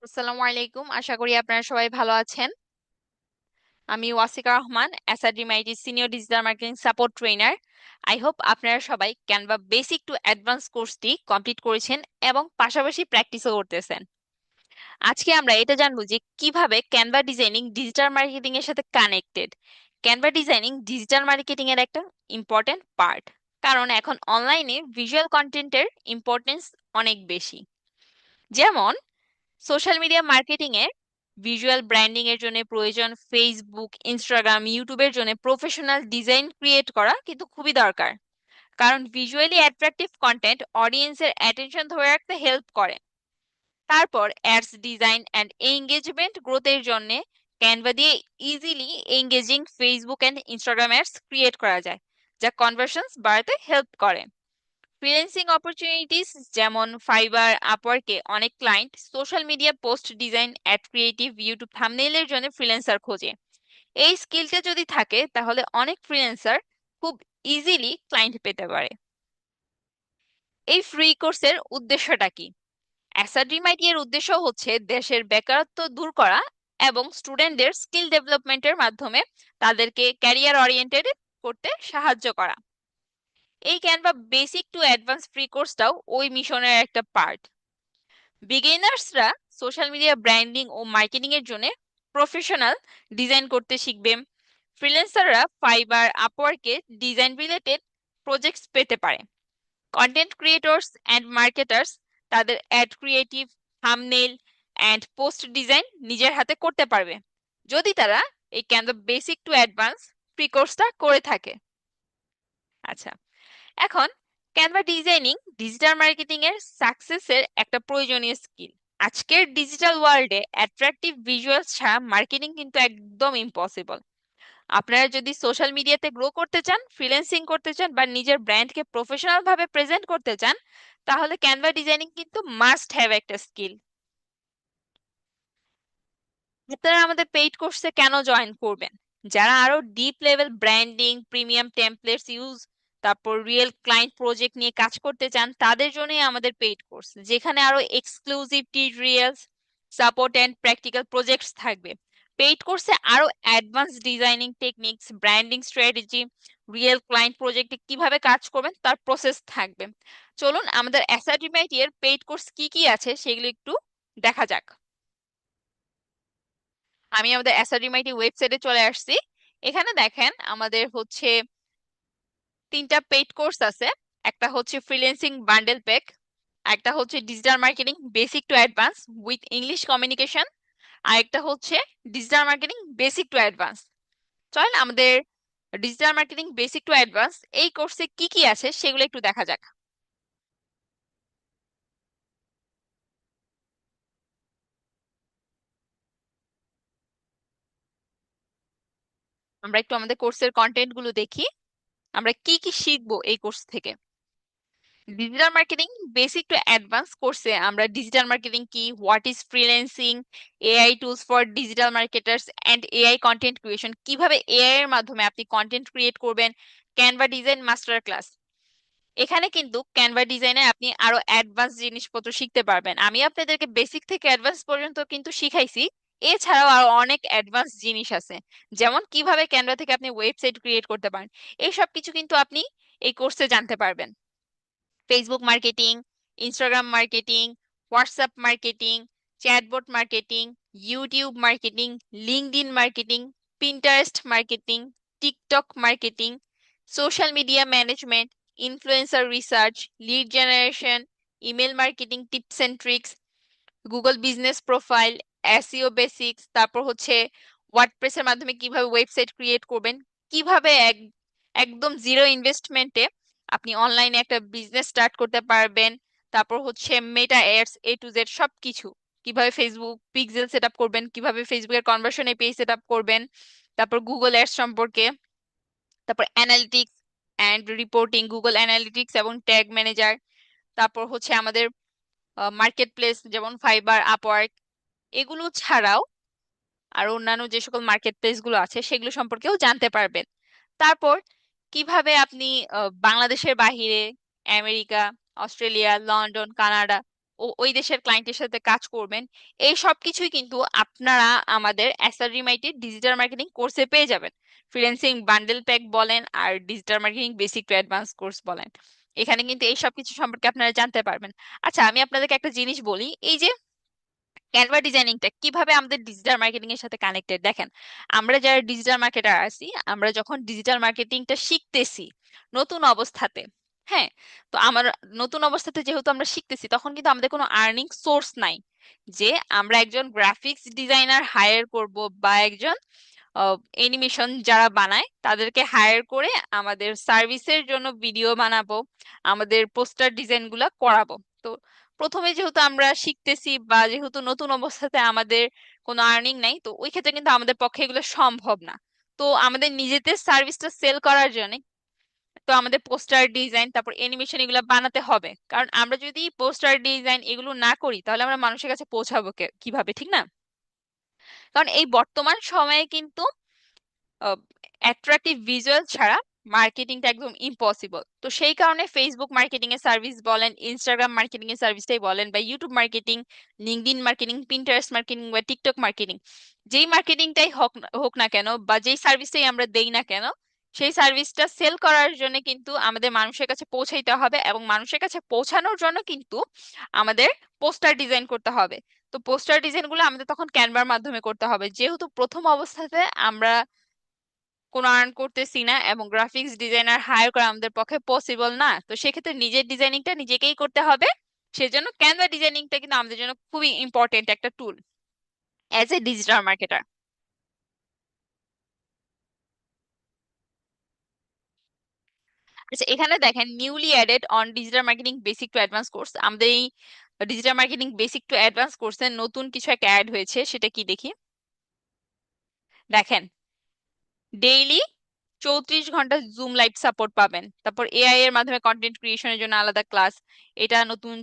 আসসালামু আলাইকুম, আশা করি আপনারা সবাই ভালো আছেন। আমি Wasika Rahman, SRDMIT senior digital marketing support trainer. I hope আপনারা সবাই ক্যানভা বেসিক টু অ্যাডভান্স কোর্সটি কমপ্লিট করেছেন এবং পাশাপাশি প্র্যাকটিসও করতেছেন। আজকে আমরা এটা জানবো যে কিভাবে ক্যানভা ডিজাইনিং ডিজিটাল মার্কেটিং এর সাথে connected. Canva designing digital marketing এর একটা ইম্পর্টেন্ট পার্ট, কারণ এখন অনলাইনে ভিজুয়াল কন্টেন্টের ইম্পর্টেন্স অনেক বেশি। যেমন সোশ্যাল মিডিয়া মার্কেটিং এর ভিজুয়াল ব্র্যান্ডিং এর জন্য প্রয়োজন ফেসবুক, ইনস্টাগ্রাম, ইউটিউবের জন্য প্রফেশনাল ডিজাইন ক্রিয়েট করা কিন্তু খুবই দরকার, কারণ ভিজুয়ালি অ্যাট্রাকটিভ কন্টেন্ট অডিয়েন্সের অ্যাটেনশন ধরে রাখতে হেল্প করে। তারপর অ্যাডস ডিজাইন অ্যান্ড এঙ্গেজমেন্ট গ্রোথের জন্য ক্যানভা দিয়ে easily engaging Facebook and Instagram ads create করা যায়, যা কনভার্সনস বাড়াতে হেল্প করে। ফ্রিল্যান্সিং অপরচুনিটিস যেমন ফাইবার, আপওয়ার্কে অনেক client social media post design, ad creative, YouTube থাম্বনেইলের জন্য ফ্রিল্যান্সার খোঁজে। এই স্কিলটা যদি থাকে তাহলে অনেক ফ্রিল্যান্সার খুব ইজিলি ক্লায়েন্ট পেতে পারে। এই ফ্রি কোর্সের উদ্দেশ্যটা কি? এসআরডিএমআইটি এর উদ্দেশ্য হচ্ছে দেশের বেকারত্ব দূর করা এবং স্টুডেন্টদের স্কিল ডেভেলপমেন্টের মাধ্যমে তাদেরকে ক্যারিয়ার ওরিয়েন্টেড করতে সাহায্য করা। এই Canva basic to advance free কোর্সটাও ওই মিশনের একটা পার্ট। বিগিনার্সরা সোশ্যাল মিডিয়া ব্র্যান্ডিং ও মার্কেটিং এর জন্য প্রফেশনাল ডিজাইন করতে শিখবে। ফ্রিল্যান্সাররা ফাইবার, আপওয়ার্কে ডিজাইন রিলেটেড প্রজেক্টস পেতে পারে। কন্টেন্ট ক্রিয়েটরস অ্যান্ড মার্কেটার্স তাদের ad creative, thumbnail and post design নিজের হাতে করতে পারবে, যদি তারা এই Canva basic to advance free কোর্সটা করে থাকে। আচ্ছা, এখন ক্যানভা ডিজাইনিং ডিজিটাল মার্কেটিং এর সাকসেসের একটা প্রয়োজনীয় স্কিল। আজকের ডিজিটাল ওয়ার্ল্ডে অ্যাট্রাকটিভ ভিজুয়ালস ছাড়া মার্কেটিং কিন্তু একদম ইম্পসিবল। আপনারা যদি সোশ্যাল মিডিয়াতে গ্রো করতে চান, ফ্রিল্যান্সিং করতে চান বা নিজের ব্র্যান্ডকে প্রফেশনাল ভাবে প্রেজেন্ট করতে চান, তাহলে ক্যানভা ডিজাইনিং কিন্তু মাস্ট হ্যাভ একটা স্কিল। আপনারা আমাদের পেইড কোর্সে কেন জয়েন করবেন? যারা আরো deep level branding, premium templates use, তারপর রিয়েল ক্লায়েন্ট প্রজেক্ট নিয়ে কাজ করতে চান, তাদের জন্যই আমাদের পেইড কোর্স, যেখানে আরো exclusive tutorials, support and practical projects থাকবে। পেইড কোর্সে আরো advance designing techniques, branding strategy, real client প্রজেক্টে কিভাবে কাজ করবেন তার প্রসেস থাকবে। চলুন আমাদের এসআরডিএমআইটি এর পেইড কোর্স কি কি আছে সেগুলো একটু দেখা যাক। আমি আমাদের এসআরডিএমআইটি ওয়েবসাইটে চলে আসছি। এখানে দেখেন আমাদের হচ্ছে 3টা পেইড কোর্স আছে। একটা হচ্ছে ফ্রিল্যান্সিং বান্ডেল প্যাক, একটা হচ্ছে digital marketing basic to advance with English communication, আর একটা হচ্ছে digital marketing basic to advance. চলেন আমাদের digital marketing basic to advance এই কোর্সে কি কি আছে সেগুলো একটু দেখা যাক। আমরা একটু আমাদের কোর্সের কন্টেন্ট গুলো দেখি, আমরা কি কি শিখবো এই কোর্স থেকে। Digital marketing basic to advance কোর্সে আমরা ডিজিটাল মার্কেটিং কি, what is freelancing, AI tools for digital marketers and AI content creation, কিভাবে এআই এর মাধ্যমে আপনি কন্টেন্ট ক্রিয়েট করবেন, ক্যানভা ডিজাইন মাস্টার ক্লাস। এখানে কিন্তু ক্যানভা ডিজাইনে আপনি আরো অ্যাডভান্স জিনিসপত্র শিখতে পারবেন। আমি আপনাদেরকে বেসিক থেকে অ্যাডভান্স পর্যন্ত কিন্তু শিখাইছি, এছাড়াও আরো অনেক অ্যাডভান্স জিনিস আছে, যেমন কিভাবে ক্যানভা থেকে আপনি ওয়েবসাইট ক্রিয়েট করতে পারেন। এই সব কিছু কিন্তু আপনি এই কোর্সে জানতে পারবেন। Facebook marketing, Instagram marketing, WhatsApp marketing, chatbot marketing, YouTube marketing, LinkedIn marketing, Pinterest marketing, TikTok marketing, social media management, influencer research, lead generation, email marketing tips and tricks, Google business profile, SEO basics, তারপর হচ্ছে ওয়ার্ডপ্রেসের মাধ্যমে কিভাবে website create করবেন, কিভাবে একদম zero ইনভেস্টমেন্টে আপনি অনলাইনে একটা বিজনেস স্টার্ট করতে পারবেন, তারপর হচ্ছে মেটা এডস A to Z সবকিছু, কিভাবে ফেসবুক পিক্সেল সেট আপ করবেন, কিভাবে ফেসবুকের কনভার্সন এপিআই সেট আপ করবেন, তারপর গুগল অ্যাডস সম্পর্কে, তারপর analytics and reporting, Google analytics এবং ট্যাগ ম্যানেজার, তারপর হচ্ছে আমাদের মার্কেট প্লেস যেমন ফাইবার, আপওয়ার্ক, এগুলো ছাড়াও আর অন্যান্য যে সকল মার্কেট প্লেস গুলো আছে সেগুলো সম্পর্কেও জানতে পারবেন। তারপর কিভাবে আপনি বাংলাদেশের বাহিরে আমেরিকা, অস্ট্রেলিয়া, লন্ডন, কানাডা ওই দেশের ক্লায়েন্টের সাথে কাজ করবেন, এই সব কিছুই কিন্তু আপনারা আমাদের এসআর রিমাইটি ডিজিটাল মার্কেটিং কোর্সে পেয়ে যাবেন। ফ্রিল্যান্সিং বান্ডেল প্যাক বলেন আর digital marketing basic to advance course বলেন, এখানে কিন্তু এই সব কিছু সম্পর্কে আপনারা জানতে পারবেন। আচ্ছা, আমি আপনাদেরকে একটা জিনিস বলি, এই যে ক্যানভা ডিজাইনিংটা কিভাবে আমাদের ডিজিটাল মার্কেটিং এর সাথে কানেক্টেড দেখেন। আমরা যারা ডিজিটাল মার্কেটার আছি, আমরা যখন ডিজিটাল মার্কেটিংটা শিখতেছি নতুন অবস্থাতে, হ্যাঁ, তো আমার নতুন অবস্থাতে যেহেতু আমরা শিখতেছি, তখন কিন্তু আমাদের কোনো আর্নিং সোর্স নাই যে আমরা একজন গ্রাফিক্স ডিজাইনার হায়ার করব বা একজন অ্যানিমেশন যারা বানায় তাদেরকে হায়ার করে আমাদের সার্ভিসের জন্য ভিডিও বানাবো, আমাদের পোস্টার ডিজাইন গুলা করাবো। তো প্রথমে যেহেতু আমরা শিখতেছি বা যেহেতু নতুন অবস্থাতে আমাদের কোনো আর্নিং নাই, তো ওই ক্ষেত্রে কিন্তু আমাদের পক্ষে এগুলো সম্ভব না। তো আমাদের নিজেদের সার্ভিসটা সেল করার জন্য তো আমাদের পোস্টার ডিজাইন তারপর অ্যানিমেশন এগুলো বানাতে হবে, কারণ আমরা যদি পোস্টার ডিজাইন এগুলো না করি তাহলে আমরা মানুষের কাছে পৌঁছাবো কিভাবে, ঠিক না? কারণ এই বর্তমান সময়ে কিন্তু অ্যাট্রাকটিভ ভিজুয়াল ছাড়া মার্কেটিংটা একদম ইম্পসিবল। তো সেই কারণে ফেসবুক মার্কেটিং এর সার্ভিস বলেন, ইনস্টাগ্রাম মার্কেটিং এর সার্ভিসটাই বলেন, বা YouTube marketing, LinkedIn marketing, Pinterest marketing বা টিকটক মার্কেটিং, যেই মার্কেটিংটাই হোক হোক না কেন বা যেই সার্ভিসটাই আমরা দেই না কেন, সেই সার্ভিসটা সেল করার জন্য কিন্তু আমাদের মানুষের কাছে পৌঁছাইতে হবে, এবং মানুষের কাছে পৌঁছানোর জন্য কিন্তু আমাদের পোস্টার ডিজাইন করতে হবে। তো পোস্টার ডিজাইন গুলো আমাদের তখন ক্যানভার মাধ্যমে করতে হবে, যেহেতু প্রথম অবস্থাতে আমরা কোনো আর্ন করতেছি না এবং গ্রাফিক্স ডিজাইনার হায়ার করা আমাদের পক্ষে পসিবল না, তো সেক্ষেত্রে নিজের ডিজাইনিংটা নিজেকেই করতে হবে। সেজন্য ক্যানভা ডিজাইনিংটা কিন্তু আমাদের জন্য খুবই ইম্পর্টেন্ট একটা টুল অ্যাজ এ ডিজিটাল মার্কেটার। আচ্ছা, এখানে দেখেন newly added on digital marketing basic to advance course, আমাদের এই digital marketing basic to advance কোর্সে নতুন কিছু একটা অ্যাড হয়েছে, সেটা কি দেখি। দেখেন, ডেইলি 34 ঘন্টা জুম লাইভ সাপোর্ট পাবেন, তারপর এআই এর মাধ্যমে কন্টেন্ট ক্রিয়েশনের জন্য আলাদা ক্লাস, এটা নতুন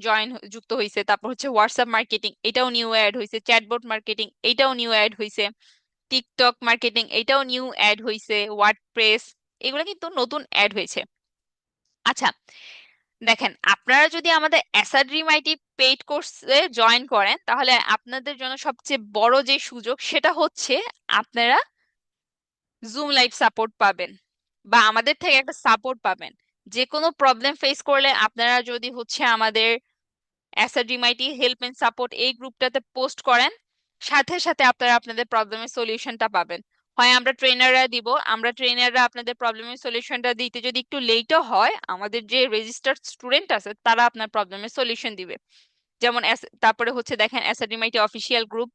যুক্ত হয়েছে। তারপর হচ্ছে হোয়াটসঅ্যাপ মার্কেটিং, এটাও নিউ অ্যাড হয়েছে। চ্যাটবট মার্কেটিং, এটাও নিউ অ্যাড হয়েছে। টিকটক মার্কেটিং, এটাও নিউ অ্যাড হয়েছে। ওয়ার্ডপ্রেস, এগুলো কিন্তু নতুন অ্যাড হয়েছে। আচ্ছা, দেখেন, আপনারা যদি আমাদের এসআরড্রিম আইটি পেইড কোর্সে জয়েন করেন, তাহলে আপনাদের জন্য সবচেয়ে বড় যে সুযোগ সেটা হচ্ছে আপনারা জুম লাইভ সাপোর্ট পাবেন, বা আমাদের থেকে একটা সাপোর্ট পাবেন। যে কোনো প্রবলেম ফেস করলে আপনারা যদি হচ্ছে আমাদের এসআরডিএমআইটি হেল্প এন্ড সাপোর্ট এই গ্রুপটাতে পোস্ট করেন, সাথে সাথে আপনারা আপনাদের প্রবলেমের সলিউশনটা পাবেন। হয় আমরা ট্রেনাররা দিব, আমরা ট্রেনাররা আপনাদের প্রবলেমের সলিউশনটা দিতে যদি একটু লেটও হয়, আমাদের যে রেজিস্টার্ড স্টুডেন্ট আছে তারা আপনার প্রবলেমের সলিউশন দিবে। যেমন তারপরে হচ্ছে দেখেন এসআরডিএমআইটি অফিসিয়াল গ্রুপ,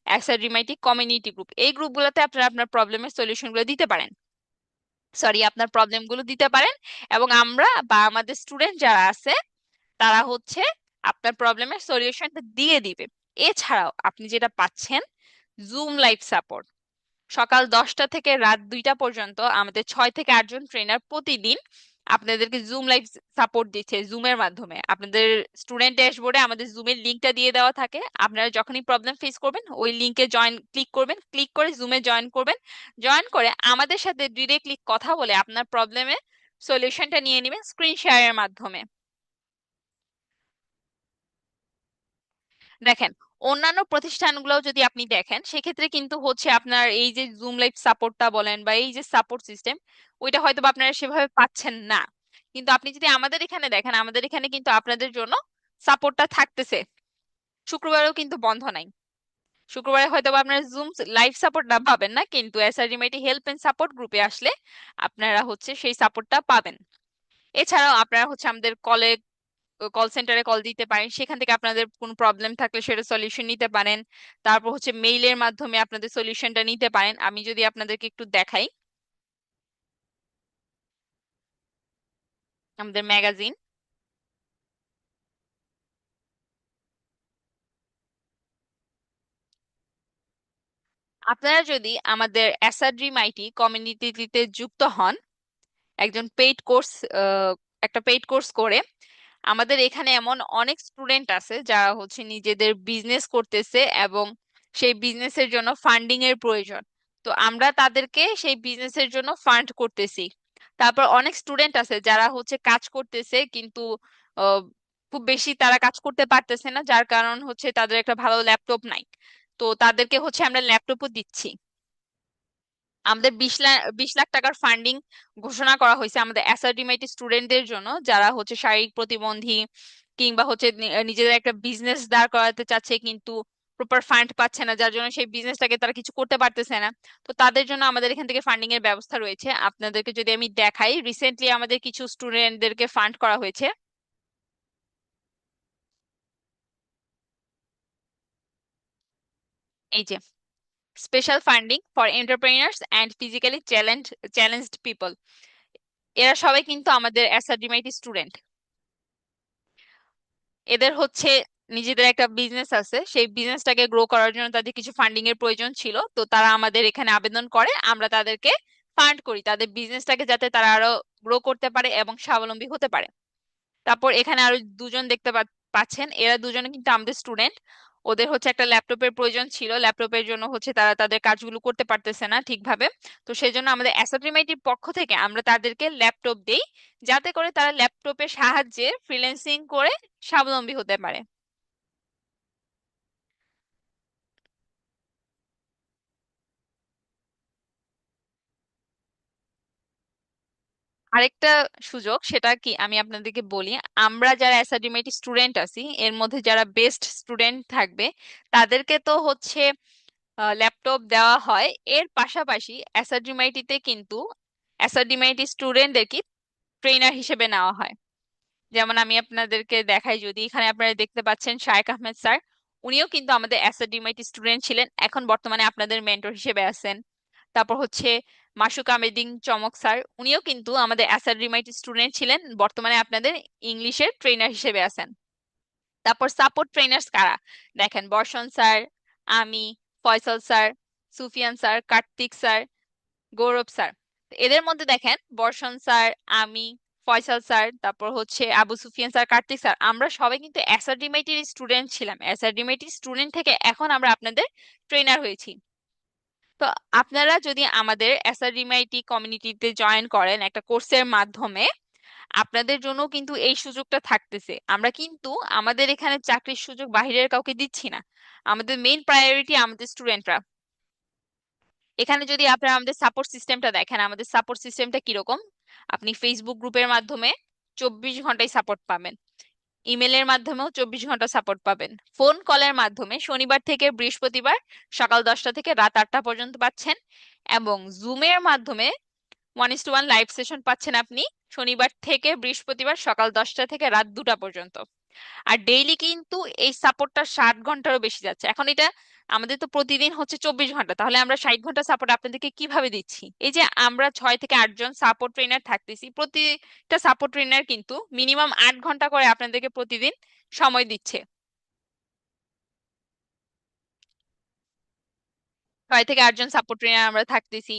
এসআরডিএমআইটি কমিউনিটি গ্রুপ, এই গ্রুপগুলোতে আপনারা আপনার প্রবলেমের সলিউশনগুলো দিতে পারেন, সরি আপনার প্রবলেমগুলো দিতে পারেন। এবং আমরা বা আমাদের স্টুডেন্ট যারা আছে তারা হচ্ছে আপনার প্রবলেমের সলিউশনটা দিয়ে দিবে। এছাড়াও আপনি যেটা পাচ্ছেন, জুম লাইভ সাপোর্ট। সকাল 10টা থেকে রাত 2টা পর্যন্ত আমাদের 6 থেকে 8 জন ট্রেনার প্রতিদিন আপনাদেরকে জুম লাইভ সাপোর্ট দিচ্ছে জুমের মাধ্যমে। আপনাদের স্টুডেন্ট ড্যাশবোর্ডে আমাদের জুমের লিঙ্কটা দিয়ে দেওয়া থাকে, আপনারা যখনই প্রবলেম ফেস করবেন ওই লিঙ্কে জয়েন ক্লিক করবেন, ক্লিক করে জুমে জয়েন করবেন, জয়েন করে আমাদের সাথে ডিরেক্টলি কথা বলে আপনার প্রবলেমের সলিউশনটা নিয়ে নেবেন স্ক্রিন শেয়ারের মাধ্যমে। দেখেন, অন্যান্য প্রতিষ্ঠানগুলো যদি আপনি দেখেন, সেক্ষেত্রে কিন্তু হচ্ছে আপনার এই যে জুম লাইভ সাপোর্টটা বলেন বা এই যে সাপোর্ট সিস্টেম, ওইটা হয়তো বা আপনারা সেভাবে পাচ্ছেন না। কিন্তু আপনি যদি আমাদের এখানে দেখেন, আমাদের এখানে কিন্তু আপনাদের জন্য সাপোর্টটা থাকতেছে। শুক্রবারেও কিন্তু বন্ধ নাই। শুক্রবারে হয়তো বা আপনারা জুম লাইভ সাপোর্ট না পাবেন না, কিন্তু এসআরডিএমআইটি হেল্প এন্ড সাপোর্ট গ্রুপে আসলে আপনারা হচ্ছে সেই সাপোর্টটা পাবেন। এছাড়াও আপনারা হচ্ছে আমাদের কল সেন্টারে কল দিতে পারেন, সেখান থেকে আপনাদের কোনো প্রবলেম থাকলে সেটা সলিউশন নিতে পারেন। তারপর হচ্ছে মেইলের মাধ্যমে আপনাদের সলিউশনটা নিতে পারেন। আমি যদি আপনাদেরকে একটু দেখাই আমাদের ম্যাগাজিন, আপনারা যদি আমাদের এসআরড্রিম আইটি কমিউনিটিতে যুক্ত হন একজন পেইড কোর্স, একটা পেইড কোর্স করে, আমাদের এখানে এমন অনেক স্টুডেন্ট আছে যারা হচ্ছে নিজেদের বিজনেস করতেছে এবং সেই বিজনেসের জন্য ফান্ডিং এর প্রয়োজন। তো আমরা তাদেরকে সেই বিজনেসের জন্য ফান্ড করতেছি। তারপর অনেক স্টুডেন্ট আছে যারা হচ্ছে কাজ করতেছে কিন্তু খুব বেশি তারা কাজ করতে পারতেছে না, যার কারণ হচ্ছে তাদের একটা ভালো ল্যাপটপ নাই। তো তাদেরকে হচ্ছে আমরা ল্যাপটপও দিচ্ছি। আমাদের 20 লাখ টাকার ফান্ডিং ঘোষণা করা হয়েছে আমাদের অ্যাসার্টিমেট স্টুডেন্টদের জন্য, যারা হচ্ছে শারীরিক প্রতিবন্ধী কিংবা হচ্ছে নিজেদের একটা বিজনেস দাঁড় করাতে চাচ্ছে কিন্তু প্রপার ফান্ড পাচ্ছে না, যার জন্য সেই বিজনেসটাকে তারা কিছু করতে পারতেছে না। তো তাদের জন্য আমাদের এখান থেকে ফান্ডিং এর ব্যবস্থা রয়েছে। আপনাদেরকে যদি আমি দেখাই, রিসেন্টলি আমাদের কিছু স্টুডেন্টদেরকে ফান্ড করা হয়েছে। এই যে, special funding for entrepreneurs and physically challenged people. এরা সবাই কিন্তু আমাদের অ্যাসার্টিমেট স্টুডেন্ট। এদের হচ্ছে নিজেদের একটা বিজনেস আছে, সেই বিজনেসটাকে গ্রো করার জন্য তাদের কিছু ফান্ডিং এর প্রয়োজন ছিল, তো তারা আমাদের এখানে আবেদন করে, আমরা তাদেরকে ফান্ড করি তাদের বিজনেসটাকে যাতে তারা আরো গ্রো করতে পারে এবং স্বাবলম্বী হতে পারে। তারপর এখানে আরো দুজন দেখতে পাচ্ছেন, এরা দুজনে কিন্তু আমাদের স্টুডেন্ট। ওদের হচ্ছে একটা ল্যাপটপের প্রয়োজন ছিল, ল্যাপটপের জন্য হচ্ছে তারা তাদের কাজগুলো করতে পারতেছে না ঠিকভাবে। তো সেই জন্য আমাদের অ্যাসাপ্রিমাইটির পক্ষ থেকে আমরা তাদেরকে ল্যাপটপ দেই, যাতে করে তারা ল্যাপটপের সাহায্যে ফ্রিল্যান্সিং করে স্বাবলম্বী হতে পারে। আরেকটা সুযোগ, সেটা কি আমি আপনাদেরকে বলি। আমরা যারা অ্যাসাডিমেট স্টুডেন্ট আছি, এর মধ্যে যারা বেস্ট স্টুডেন্ট থাকবে তাদেরকে তো হচ্ছে ল্যাপটপ দেওয়া হয়। এর পাশাপাশি অ্যাসাডিমাইটিতে কিন্তু অ্যাসাডিমাইটি স্টুডেন্টদেরকে ট্রেনার হিসেবে নেওয়া হয়। যেমন আমি আপনাদেরকে দেখাই, যদি এখানে আপনারা দেখতে পাচ্ছেন শায়েক আহমেদ স্যার, উনিও কিন্তু আমাদের অ্যাসাডিমাইটি স্টুডেন্ট ছিলেন, এখন বর্তমানে আপনাদের মেন্টর হিসেবে আছেন। তারপর হচ্ছে মাসুক আমেদিন চমক স্যার, উনিও কিন্তু আমাদের অ্যাসাডিমাইটি স্টুডেন্ট ছিলেন, বর্তমানে আপনাদের ইংলিশের ট্রেনার হিসেবে আছেন। তারপর সাপোর্ট ট্রেনার্স কারা, দেখেন বর্ষণ স্যার, আমি, Faisal sir, Sufian sir, Kartik sir, Gaurav sir. এদের মধ্যে দেখেন বর্ষণ স্যার, আমি, ফয়সাল স্যার, তারপর হচ্ছে আবু সুফিয়ান স্যার, কার্তিক স্যার, আমরা সবাই কিন্তু এসআরডিমিটির স্টুডেন্ট ছিলাম। এসআরডিমিটি স্টুডেন্ট থেকে এখন আমরা আপনাদের ট্রেনার হয়েছি। তো আপনারা যদি আমাদের এসআরডিমিটি কমিউনিটিতে জয়েন করেন একটা কোর্সের মাধ্যমে, আপনাদের জন্য কিন্তু এই সুযোগটা থাকতেছে। আমরা কিন্তু আমাদের এখানে চাকরির সুযোগ বাহিরের কাউকে দিচ্ছি না, আমাদের মেইন প্রায়োরিটি আমাদের স্টুডেন্টরা। এখানে যদি আপনারা আমাদের সাপোর্ট সিস্টেমটা দেখেন, আমাদের সাপোর্ট সিস্টেমটা কিরকম। আপনি ফেসবুক গ্রুপের মাধ্যমে 24 ঘন্টায় সাপোর্ট পাবেন, ইমেলের মাধ্যমেও 24 ঘন্টা সাপোর্ট পাবেন, ফোন কলের মাধ্যমে শনিবার থেকে বৃহস্পতিবার সকাল 10টা থেকে রাত 8টা পর্যন্ত পাচ্ছেন, এবং জুমের মাধ্যমে 1:1 লাইভ সেশন পাচ্ছেন আপনি শনিবার থেকে বৃহস্পতিবার সকাল 10টা থেকে রাত 2টা পর্যন্ত। আর ডেইলি কিন্তু এই সাপোর্টটা 60 ঘন্টারও বেশি যাচ্ছে। এখন এটা আমাদের তো প্রতিদিন হচ্ছে 24 ঘন্টা, তাহলে আমরা 60 ঘন্টা সাপোর্ট আপনাদেরকে কিভাবে দিচ্ছি? এই যে আমরা 6 থেকে 8 জন সাপোর্ট ট্রেনার থাকতেছি, প্রতিটা সাপোর্ট ট্রেনার কিন্তু মিনিমাম 8 ঘন্টা করে আপনাদেরকে প্রতিদিন সময় দিচ্ছে। 6 থেকে 8 জন সাপোর্ট ট্রেনার আমরা থাকতেছি।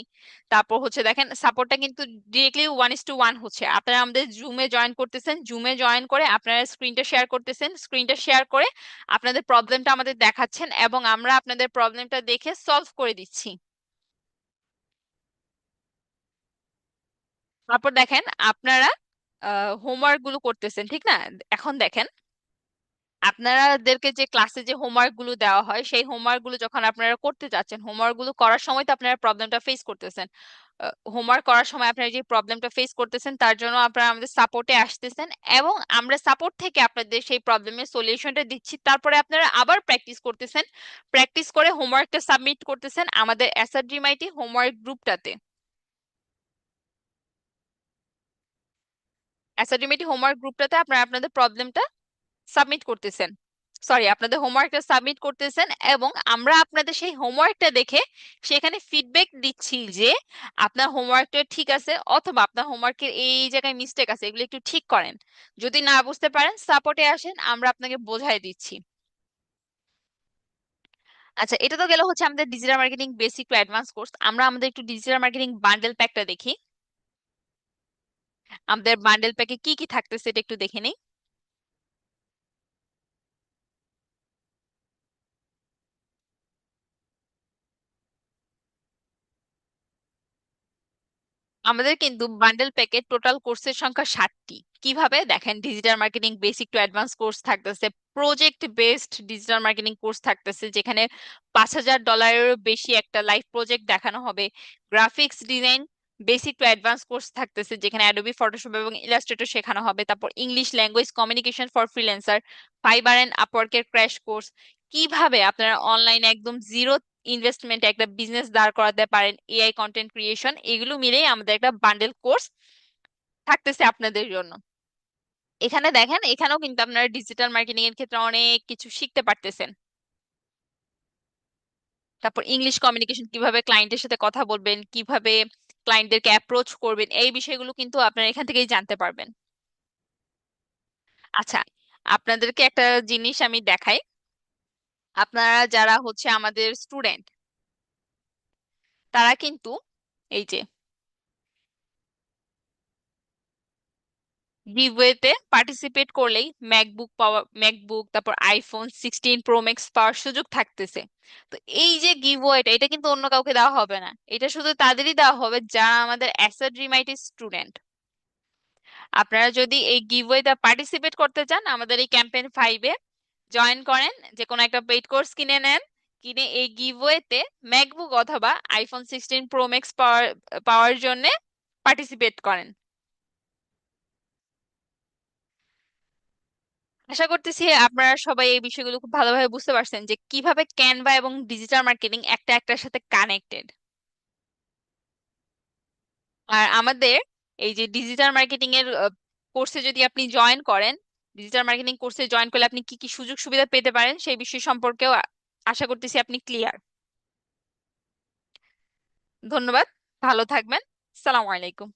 তারপর হচ্ছে দেখেন সাপোর্টটা কিন্তু ডিরেক্টলি 1:1 হচ্ছে। আপনারা আমাদের জুমে জয়েন করতেছেন, জুমে জয়েন করে আপনারা স্ক্রিনটা শেয়ার করতেছেন, স্ক্রিনটা শেয়ার করে আপনাদের প্রবলেমটা আমাদের দেখাচ্ছেন এবং আমরা আপনাদের প্রবলেমটা দেখে সলভ করে দিচ্ছি। তারপর দেখেন আপনারা হোমওয়ার্ক গুলো করতেছেন, ঠিক না? এখন দেখেন আপনাদেরকে যে ক্লাসে যে হোমওয়ার্ক গুলো দেওয়া হয়, সেই হোমওয়ার্ক গুলো যখন আপনারা করতে যাচ্ছেন, হোমওয়ার্ক গুলো করার সময় তো আপনারা প্রবলেমটা ফেস করতেছেন। হোমওয়ার্ক করার সময় আপনারা যে প্রবলেমটা ফেস করতেছেন, তার জন্য আপনারা আমাদের সাপোর্টে আসতেছেন এবং আমরা সাপোর্ট থেকে আপনাদের সেই প্রবলেমের সলিউশনটা দিচ্ছি। তারপরে আপনারা আবার প্র্যাকটিস করতেছেন, প্র্যাকটিস করে হোমওয়ার্কটা সাবমিট করতেছেন আমাদের এসআরজিমাইটি হোমওয়ার্ক গ্রুপটাতে। এসআরজিমাইটি হোমওয়ার্ক গ্রুপটাতে আপনারা আপনাদের প্রবলেমটা সাবমিট করতেছেন, সরি আপনাদের হোমওয়ার্কটা সাবমিট করতেছেন, এবং আমরা আপনাদের সেই হোমওয়ার্কটা দেখে সেখানে ফিডব্যাক দিচ্ছি যে আপনার হোমওয়ার্কটা ঠিক আছে অথবা আপনার হোমওয়ার্কের এই জায়গায় মিস্টেক আছে, এগুলো একটু ঠিক করেন। যদি না বুঝতে পারেন সাপোর্টে আসেন, আমরা আপনাকে বোঝাই দিচ্ছি। আচ্ছা, এটা তো গেল হচ্ছে আমাদের digital marketing basic to advance course. আমরা আমাদের একটু ডিজিটাল মার্কেটিং বান্ডেল প্যাকটা দেখি। আমাদের বান্ডেল প্যাকে কি কি থাকতেছে এটা একটু দেখে নিই। আমাদের কিন্তু বান্ডেল প্যাকে টোটাল কোর্সের সংখ্যা 60টি। কিভাবে দেখেন, digital marketing basic to advance course থাকতেছে, project based digital marketing course থাকতেছে যেখানে $5,000-এরও বেশি একটা লাইভ প্রজেক্ট দেখানো হবে। Graphics design basic to advance course থাকতেছে যেখানে অ্যাডোবি ফটোশপ এবং ইলাস্ট্রেটর শেখানো হবে। তারপর English language communication for freelancer, Fiverr and আপওয়ার্কের ক্র্যাশ কোর্স, কিভাবে আপনারা অনলাইনে একদম জিরো ইনভেস্টমেন্টে একটা বিজনেস দাঁড় করাতে পারেন, এআই কন্টেন্ট ক্রিয়েশন, এগুলো মিলেই আমাদের একটা বান্ডেল কোর্স থাকতেছে আপনাদের জন্য। এখানে দেখেন, এখানেও কিন্তু আপনারা ডিজিটাল মার্কেটিং এর ক্ষেত্রে অনেক কিছু শিখতে পারতেছেন। তারপর ইংলিশ কমিউনিকেশন, কিভাবে ক্লায়েন্টের সাথে কথা বলবেন, কিভাবে ক্লায়েন্টদেরকে অ্যাপ্রোচ করবেন, এই বিষয়গুলো কিন্তু আপনারা এখান থেকেই জানতে পারবেন। আচ্ছা, আপনাদেরকে একটা জিনিস আমি দেখাই। আপনারা যারা হচ্ছে আমাদের স্টুডেন্ট, তারা কিন্তু এই যে গিভওয়েতে পার্টিসিপেট করলেই ম্যাকবুক তারপর iPhone 16 Pro Max পাওয়ার সুযোগ থাকতেছে। তো এই যে গিভওয়েটা, এটা কিন্তু অন্য কাউকে দেওয়া হবে না, এটা শুধু তাদেরই দেওয়া হবে যারা আমাদের অ্যাসাড রিমাইটি স্টুডেন্ট। আপনারা যদি এই গিভওয়েতে পার্টিসিপেট করতে চান, আমাদের এই ক্যাম্পেইন 5-এ জয়েন করেন, যে কোনো একটা পেইড কোর্স কিনে নেন, কিনে এই গিভওয়েতে ম্যাকবুক অথবা iPhone 16 Pro Max পাওয়ার পাওয়ার জন্য পার্টিসিপেট করেন। আশা করতেছি আপনারা সবাই এই বিষয়গুলো খুব ভালোভাবে বুঝতে পারছেন যে কিভাবে ক্যানভা এবং ডিজিটাল মার্কেটিং একটা একটার সাথে কানেক্টেড। আর আমাদের এই যে ডিজিটাল মার্কেটিং এর কোর্সে যদি আপনি জয়েন করেন, ডিজিটাল মার্কেটিং কোর্সে জয়েন করলে আপনি কি কি সুযোগ সুবিধা পেতে পারেন সেই বিষয় সম্পর্কেও আশা করতেছি আপনি ক্লিয়ার। ধন্যবাদ, ভালো থাকবেন। সালাম আলাইকুম।